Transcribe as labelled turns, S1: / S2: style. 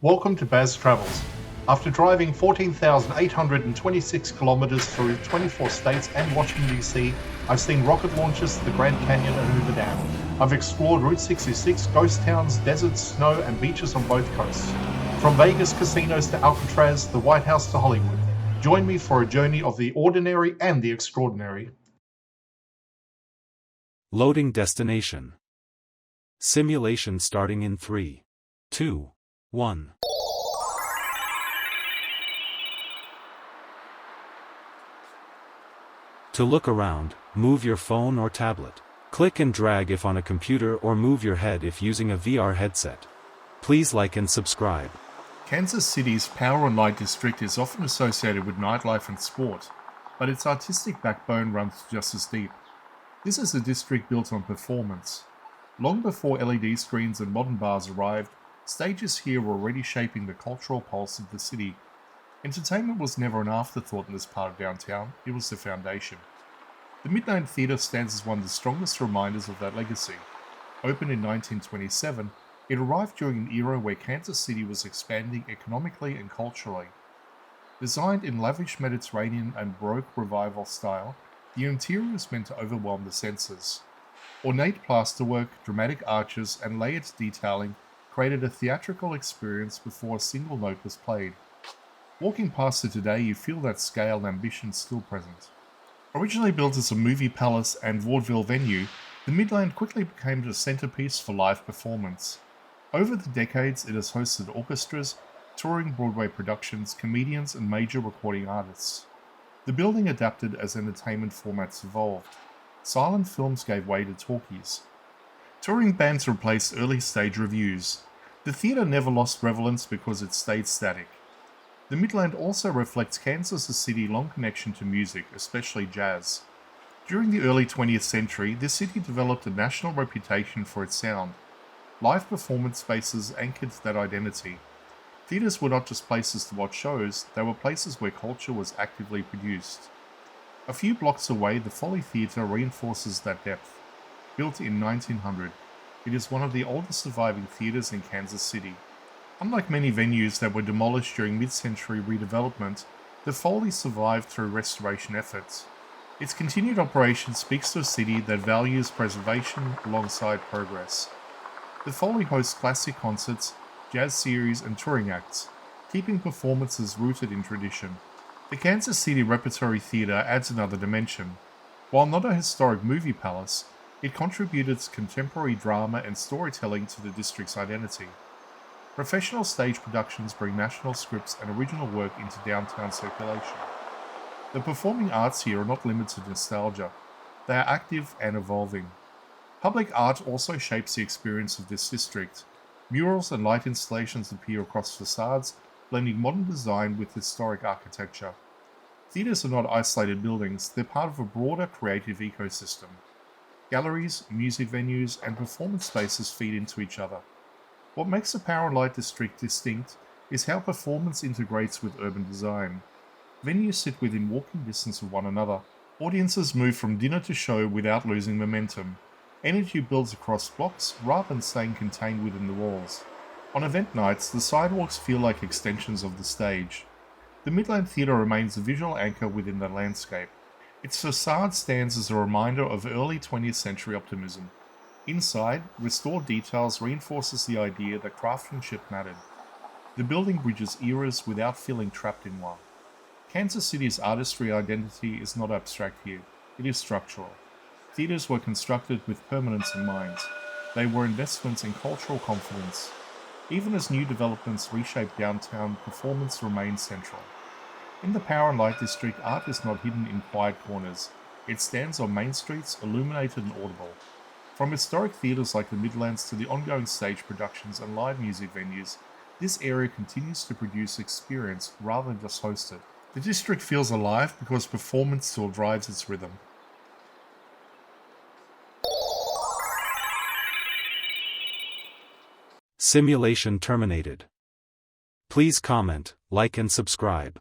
S1: Welcome to Baz Travels. After driving 14,826 kilometers through 24 states and Washington, D.C., I've seen rocket launches to the Grand Canyon and Hoover Dam. I've explored Route 66, ghost towns, deserts, snow, and beaches on both coasts. From Vegas casinos to Alcatraz, the White House to Hollywood. Join me for a journey of the ordinary and the extraordinary.
S2: Loading destination. Simulation starting in 3, 2, 1. To look around, move your phone or tablet. Click and drag if on a computer or move your head if using a VR headset. Please like and subscribe.
S1: Kansas City's Power and Light District is often associated with nightlife and sport, but its artistic backbone runs just as deep. This is a district built on performance. Long before LED screens and modern bars arrived, stages here were already shaping the cultural pulse of the city. Entertainment was never an afterthought in this part of downtown, it was the foundation. The Midland Theatre stands as one of the strongest reminders of that legacy. Opened in 1927, it arrived during an era where Kansas City was expanding economically and culturally. Designed in lavish Mediterranean and Baroque revival style, the interior is meant to overwhelm the senses. Ornate plasterwork, dramatic arches, and layered detailing created a theatrical experience before a single note was played. Walking past it today, you feel that scale and ambition still present. Originally built as a movie palace and vaudeville venue, the Midland quickly became the centerpiece for live performance. Over the decades, it has hosted orchestras, touring Broadway productions, comedians, and major recording artists. The building adapted as entertainment formats evolved. Silent films gave way to talkies. Touring bands replaced early stage reviews. The theatre never lost relevance because it stayed static. The Midland also reflects Kansas City's long connection to music, especially jazz. During the early 20th century, this city developed a national reputation for its sound. Live performance spaces anchored that identity. Theatres were not just places to watch shows, they were places where culture was actively produced. A few blocks away, the Foley Theatre reinforces that depth. Built in 1900, it is one of the oldest surviving theatres in Kansas City. Unlike many venues that were demolished during mid-century redevelopment, the Foley survived through restoration efforts. Its continued operation speaks to a city that values preservation alongside progress. The Foley hosts classic concerts, jazz series, and touring acts, keeping performances rooted in tradition. The Kansas City Repertory Theatre adds another dimension. While not a historic movie palace, it contributed contemporary drama and storytelling to the district's identity. Professional stage productions bring national scripts and original work into downtown circulation. The performing arts here are not limited to nostalgia. They are active and evolving. Public art also shapes the experience of this district. Murals and light installations appear across facades, blending modern design with historic architecture. Theatres are not isolated buildings, they're part of a broader creative ecosystem. Galleries, music venues, and performance spaces feed into each other. What makes the Power and Light District distinct is how performance integrates with urban design. Venues sit within walking distance of one another. Audiences move from dinner to show without losing momentum. Energy builds across blocks rather than staying contained within the walls. On event nights, the sidewalks feel like extensions of the stage. The Midland Theatre remains a visual anchor within the landscape. Its facade stands as a reminder of early 20th century optimism. Inside, restored details reinforces the idea that craftsmanship mattered. The building bridges eras without feeling trapped in one. Kansas City's artistry identity is not abstract here, it is structural. Theatres were constructed with permanence in mind. They were investments in cultural confidence. Even as new developments reshape downtown, performance remains central. In the Power and Light District, art is not hidden in quiet corners. It stands on main streets, illuminated and audible. From historic theatres like the Midlands to the ongoing stage productions and live music venues, this area continues to produce experience rather than just host it. The district feels alive because performance still drives its rhythm.
S2: Simulation terminated. Please comment, like and subscribe.